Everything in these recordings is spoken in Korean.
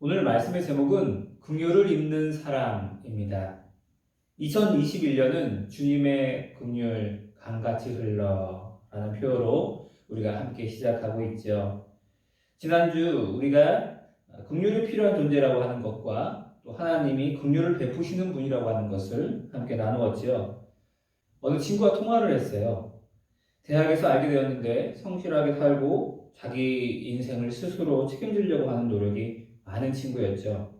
오늘 말씀의 제목은 긍휼을 입는 사람입니다. 2021년은 주님의 긍휼 강같이 흘러라는 표어로 우리가 함께 시작하고 있죠. 지난주 우리가 긍휼이 필요한 존재라고 하는 것과 또 하나님이 긍휼을 베푸시는 분이라고 하는 것을 함께 나누었죠. 어느 친구와 통화를 했어요. 대학에서 알게 되었는데 성실하게 살고 자기 인생을 스스로 책임지려고 하는 노력이 많은 친구였죠.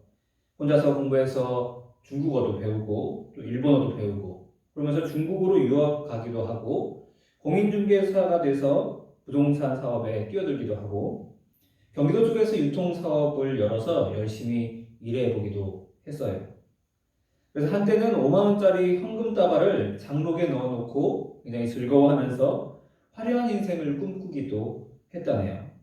혼자서 공부해서 중국어도 배우고 또 일본어도 배우고 그러면서 중국으로 유학 가기도 하고 공인중개사가 돼서 부동산 사업에 뛰어들기도 하고 경기도 쪽에서 유통사업을 열어서 열심히 일해보기도 했어요. 그래서 한때는 5만 원짜리 현금 다발을 장록에 넣어놓고 굉장히 즐거워하면서 화려한 인생을 꿈꾸기도 했다네요.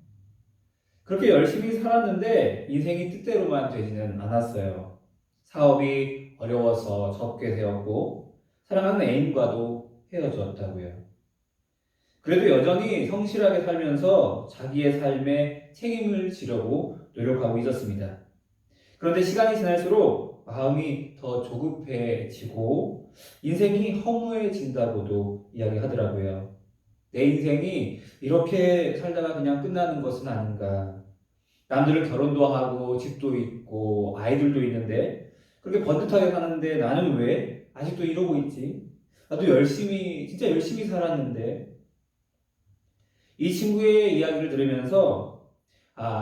그렇게 열심히 살았는데 인생이 뜻대로만 되지는 않았어요. 사업이 어려워서 접게 되었고 사랑하는 애인과도 헤어졌다고요. 그래도 여전히 성실하게 살면서 자기의 삶에 책임을 지려고 노력하고 있었습니다. 그런데 시간이 지날수록 마음이 더 조급해지고 인생이 허무해진다고도 이야기하더라고요. 내 인생이 이렇게 살다가 그냥 끝나는 것은 아닌가. 남들은 결혼도 하고 집도 있고 아이들도 있는데 그렇게 번듯하게 사는데 나는 왜 아직도 이러고 있지? 나도 진짜 열심히 살았는데. 이 친구의 이야기를 들으면서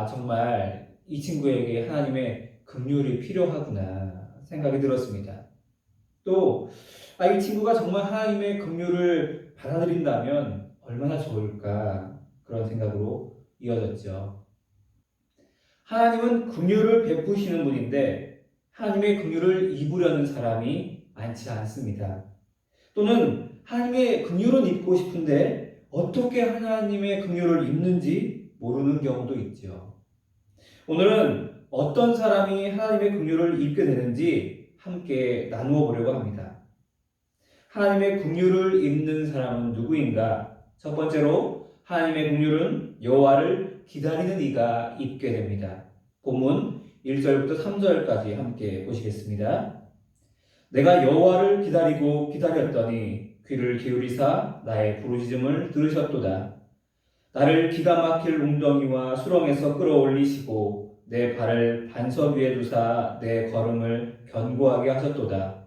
정말 이 친구에게 하나님의 긍휼이 필요하구나 생각이 들었습니다. 또 이 친구가 정말 하나님의 긍휼을 받아들인다면 얼마나 좋을까 그런 생각으로 이어졌죠. 하나님은 긍휼을 베푸시는 분인데 하나님의 긍휼을 입으려는 사람이 많지 않습니다. 또는 하나님의 긍휼은 입고 싶은데 어떻게 하나님의 긍휼을 입는지 모르는 경우도 있죠. 오늘은 어떤 사람이 하나님의 긍휼을 입게 되는지 함께 나누어 보려고 합니다. 하나님의 긍휼을 입는 사람은 누구인가? 첫 번째로 하나님의 긍휼은 여호와를 기다리는 이가 입게 됩니다. 본문 1절부터 3절까지 함께 보시겠습니다. 내가 여호와를 기다리고 기다렸더니 귀를 기울이사 나의 부르짖음을 들으셨도다. 나를 기가 막힐 웅덩이와 수렁에서 끌어올리시고 내 발을 반석 위에 두사 내 걸음을 견고하게 하셨도다.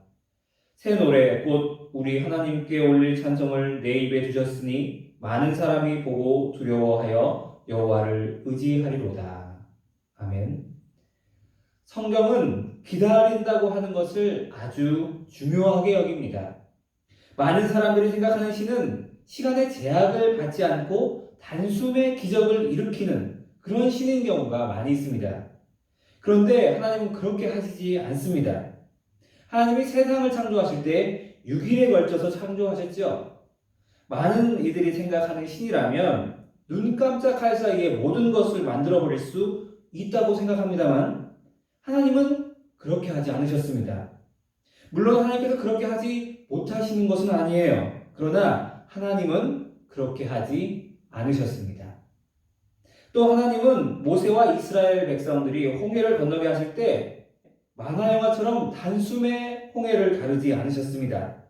새 노래 곧 우리 하나님께 올릴 찬송을 내 입에 주셨으니 많은 사람이 보고 두려워하여 여호와를 의지하리로다. 아멘. 성경은 기다린다고 하는 것을 아주 중요하게 여깁니다. 많은 사람들이 생각하는 신은 시간의 제약을 받지 않고 단숨에 기적을 일으키는 그런 신인 경우가 많이 있습니다. 그런데 하나님은 그렇게 하시지 않습니다. 하나님이 세상을 창조하실 때 6일에 걸쳐서 창조하셨죠. 많은 이들이 생각하는 신이라면 눈 깜짝할 사이에 모든 것을 만들어버릴 수 있다고 생각합니다만 하나님은 그렇게 하지 않으셨습니다. 물론 하나님께서 그렇게 하지 못하시는 것은 아니에요. 그러나 하나님은 그렇게 하지 않으셨습니다. 또 하나님은 모세와 이스라엘 백성들이 홍해를 건너게 하실 때 만화영화처럼 단숨에 홍해를 가르지 않으셨습니다.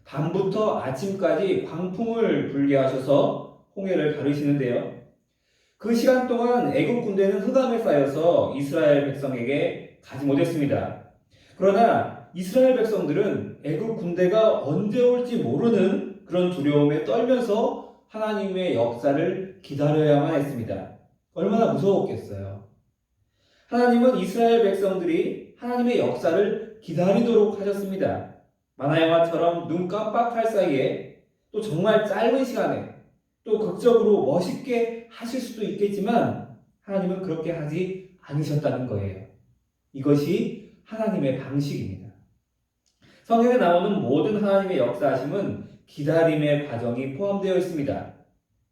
밤부터 아침까지 광풍을 불게 하셔서 홍해를 가르시는데요. 그 시간 동안 애국 군대는 흑암에 쌓여서 이스라엘 백성에게 가지 못했습니다. 그러나 이스라엘 백성들은 애국 군대가 언제 올지 모르는 그런 두려움에 떨면서 하나님의 역사를 기다려야만 했습니다. 얼마나 무서웠겠어요. 하나님은 이스라엘 백성들이 하나님의 역사를 기다리도록 하셨습니다. 만화영화처럼 눈 깜빡할 사이에 또 정말 짧은 시간에 또 극적으로 멋있게 하실 수도 있겠지만 하나님은 그렇게 하지 않으셨다는 거예요. 이것이 하나님의 방식입니다. 성경에 나오는 모든 하나님의 역사하심은 기다림의 과정이 포함되어 있습니다.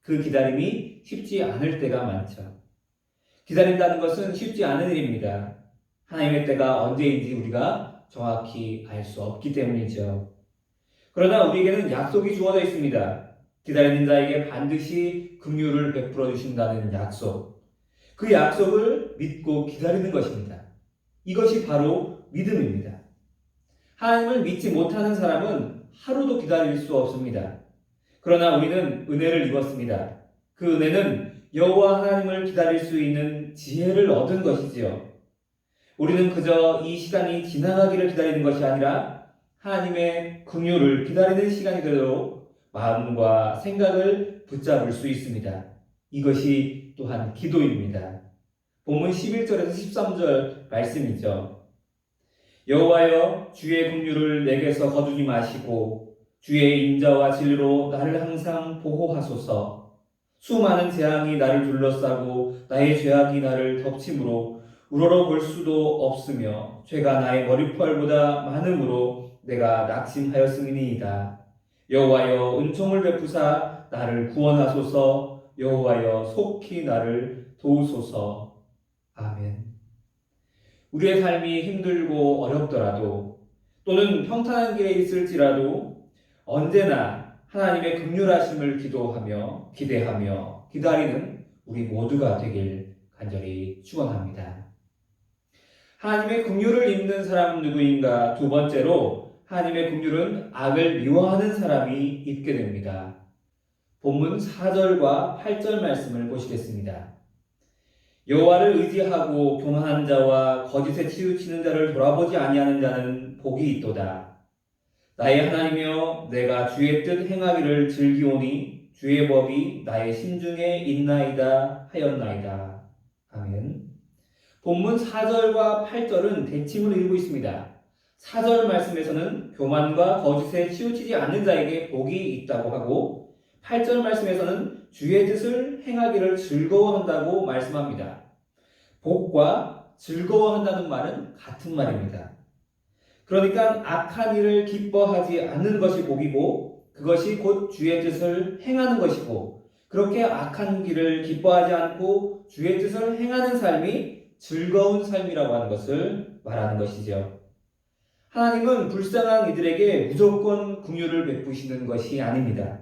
그 기다림이 쉽지 않을 때가 많죠. 기다린다는 것은 쉽지 않은 일입니다. 하나님의 때가 언제인지 우리가 정확히 알 수 없기 때문이죠. 그러나 우리에게는 약속이 주어져 있습니다. 기다리는 자에게 반드시 긍휼을 베풀어 주신다는 약속. 그 약속을 믿고 기다리는 것입니다. 이것이 바로 믿음입니다. 하나님을 믿지 못하는 사람은 하루도 기다릴 수 없습니다. 그러나 우리는 은혜를 입었습니다. 그 은혜는 여호와 하나님을 기다릴 수 있는 지혜를 얻은 것이지요. 우리는 그저 이 시간이 지나가기를 기다리는 것이 아니라 하나님의 긍휼을 기다리는 시간이 되도록 마음과 생각을 붙잡을 수 있습니다. 이것이 또한 기도입니다. 본문 11절에서 13절 말씀이죠. 여호와여 주의 긍휼을 내게서 거두지 마시고 주의 인자와 진리로 나를 항상 보호하소서. 수많은 재앙이 나를 둘러싸고 나의 죄악이 나를 덮침으로 우러러볼 수도 없으며 죄가 나의 머리털보다 많음으로 내가 낙심하였음이니이다. 여호와여 은총을 베푸사 나를 구원하소서. 여호와여 속히 나를 도우소서. 아멘. 우리의 삶이 힘들고 어렵더라도 또는 평탄한 길에 있을지라도 언제나 하나님의 긍휼하심을 기도하며 기대하며 기다리는 우리 모두가 되길 간절히 축원합니다. 하나님의 긍휼을 입는 사람은 누구인가? 두 번째로 하나님의 긍휼은 악을 미워하는 사람이 입게 됩니다. 본문 4절과 8절 말씀을 보시겠습니다. 여호와를 의지하고 교만한 자와 거짓에 치우치는 자를 돌아보지 아니하는 자는 복이 있도다. 나의 하나님이여 내가 주의 뜻 행하기를 즐기오니 주의 법이 나의 심중에 있나이다 하였나이다. 아멘. 본문 4절과 8절은 대칭을 이루고 있습니다. 4절 말씀에서는 교만과 거짓에 치우치지 않는 자에게 복이 있다고 하고 8절 말씀에서는 주의 뜻을 행하기를 즐거워한다고 말씀합니다. 복과 즐거워한다는 말은 같은 말입니다. 그러니까 악한 일을 기뻐하지 않는 것이 복이고 그것이 곧 주의 뜻을 행하는 것이고 그렇게 악한 길을 기뻐하지 않고 주의 뜻을 행하는 삶이 즐거운 삶이라고 하는 것을 말하는 것이죠. 하나님은 불쌍한 이들에게 무조건 긍휼을 베푸시는 것이 아닙니다.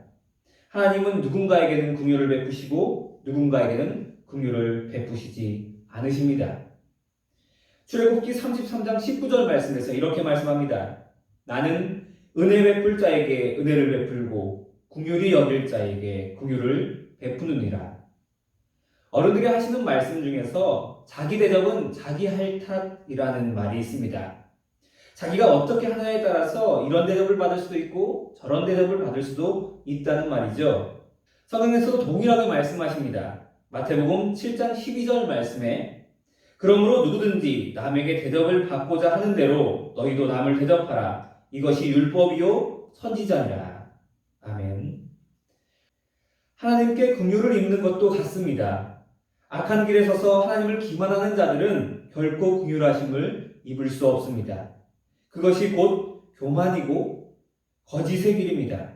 하나님은 누군가에게는 긍휼을 베푸시고 누군가에게는 긍휼을 베푸시지 않으십니다. 출애굽기 33장 19절 말씀에서 이렇게 말씀합니다. 나는 은혜 베풀 자에게 은혜를 베풀고 긍휼히 여길 자에게 긍휼을 베푸느니라. 어른들이 하시는 말씀 중에서 자기 대접은 자기 할 탓이라는 말이 있습니다. 자기가 어떻게 하느냐에 따라서 이런 대접을 받을 수도 있고 저런 대접을 받을 수도 있다는 말이죠. 성경에서도 동일하게 말씀하십니다. 마태복음 7장 12절 말씀에 그러므로 누구든지 남에게 대접을 받고자 하는 대로 너희도 남을 대접하라. 이것이 율법이요 선지자니라. 아멘. 하나님께 긍휼을 입는 것도 같습니다. 악한 길에 서서 하나님을 기만하는 자들은 결코 긍휼하심을 입을 수 없습니다. 그것이 곧 교만이고 거짓의 길입니다.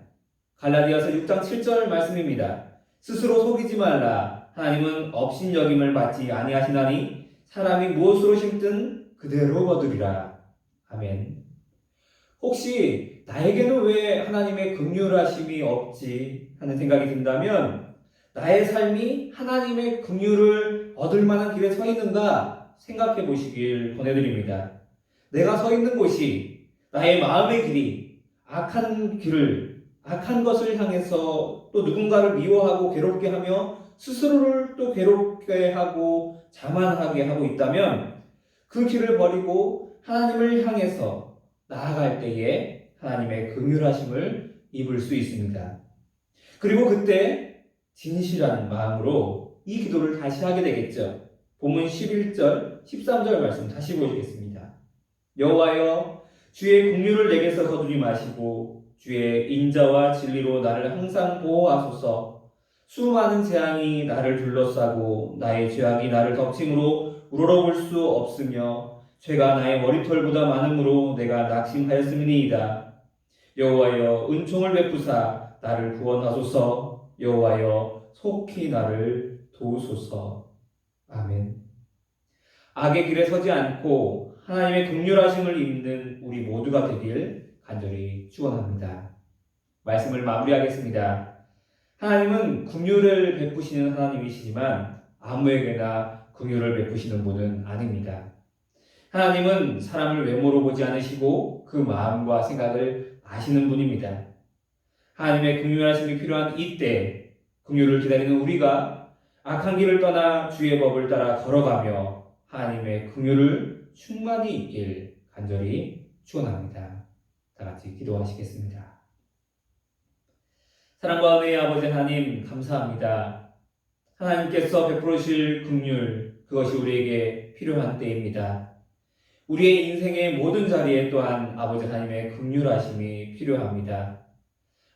갈라디아서 6장 7절 말씀입니다. 스스로 속이지 말라. 하나님은 업신여김을 받지 아니하시나니 사람이 무엇으로 심든 그대로 거두리라. 아멘. 혹시 나에게는 왜 하나님의 긍휼하심이 없지 하는 생각이 든다면 나의 삶이 하나님의 긍휼을 얻을 만한 길에 서 있는가 생각해 보시길 권해드립니다. 내가 서 있는 곳이 나의 마음의 길이 악한 것을 향해서 또 누군가를 미워하고 괴롭게 하며 스스로를 또 괴롭게 하고 자만하게 하고 있다면 그 길을 버리고 하나님을 향해서 나아갈 때에 하나님의 긍휼하심을 입을 수 있습니다. 그리고 그때 진실한 마음으로 이 기도를 다시 하게 되겠죠. 본문 11절, 13절 말씀 다시 보시겠습니다. 여호와여 주의 긍휼을 내게서 거두지 마시고 주의 인자와 진리로 나를 항상 보호하소서. 수많은 재앙이 나를 둘러싸고 나의 죄악이 나를 덮침으로 우러러볼 수 없으며 죄가 나의 머리털보다 많음으로 내가 낙심하였음이니이다. 여호와여 은총을 베푸사 나를 구원하소서. 여호와여 속히 나를 도우소서. 아멘. 악의 길에 서지 않고 하나님의 긍휼하심을 입는 우리 모두가 되길 간절히 축원합니다. 말씀을 마무리하겠습니다. 하나님은 긍휼을 베푸시는 하나님이시지만 아무에게나 긍휼을 베푸시는 분은 아닙니다. 하나님은 사람을 외모로 보지 않으시고 그 마음과 생각을 아시는 분입니다. 하나님의 긍휼하심이 필요한 이때 긍휼을 기다리는 우리가 악한 길을 떠나 주의 법을 따라 걸어가며 하나님의 긍휼을 충만히 있길 간절히 축원합니다. 다 같이 기도하시겠습니다. 사랑과 은혜의 아버지 하나님 감사합니다. 하나님께서 베풀으실 긍휼 그것이 우리에게 필요한 때입니다. 우리의 인생의 모든 자리에 또한 아버지 하나님의 긍휼하심이 필요합니다.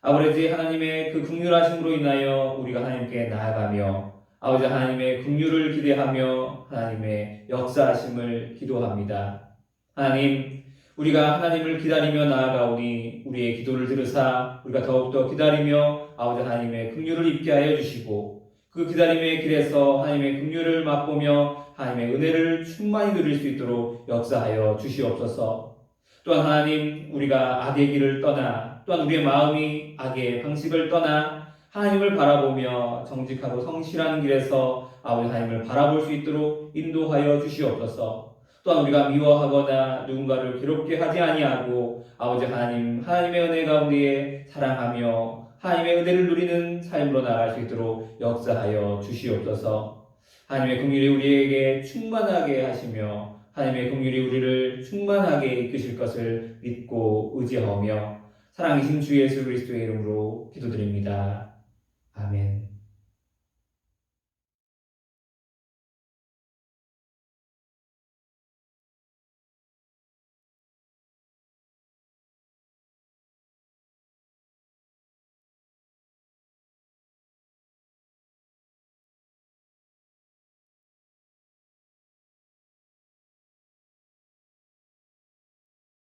아버지 하나님의 그 긍휼하심으로 인하여 우리가 하나님께 나아가며 아버지 하나님의 긍휼을 기대하며 하나님의 역사하심을 기도합니다. 하나님, 우리가 하나님을 기다리며 나아가오니 우리의 기도를 들으사 우리가 더욱더 기다리며 아버지 하나님의 긍휼을 입게 하여 주시고 그 기다림의 길에서 하나님의 긍휼을 맛보며 하나님의 은혜를 충만히 누릴 수 있도록 역사하여 주시옵소서. 또한 하나님, 우리가 악의 길을 떠나 또한 우리의 마음이 악의 방식을 떠나 하나님을 바라보며 정직하고 성실한 길에서 아버지 하나님을 바라볼 수 있도록 인도하여 주시옵소서. 또한 우리가 미워하거나 누군가를 괴롭게 하지 아니하고 아버지 하나님, 하나님의 은혜 가운데에 사랑하며 하나님의 은혜를 누리는 삶으로 나아갈 수 있도록 역사하여 주시옵소서. 하나님의 긍휼이 우리에게 충만하게 하시며 하나님의 긍휼이 우리를 충만하게 이끄실 것을 믿고 의지하며 사랑이신 주 예수 그리스도의 이름으로 기도드립니다. 아멘.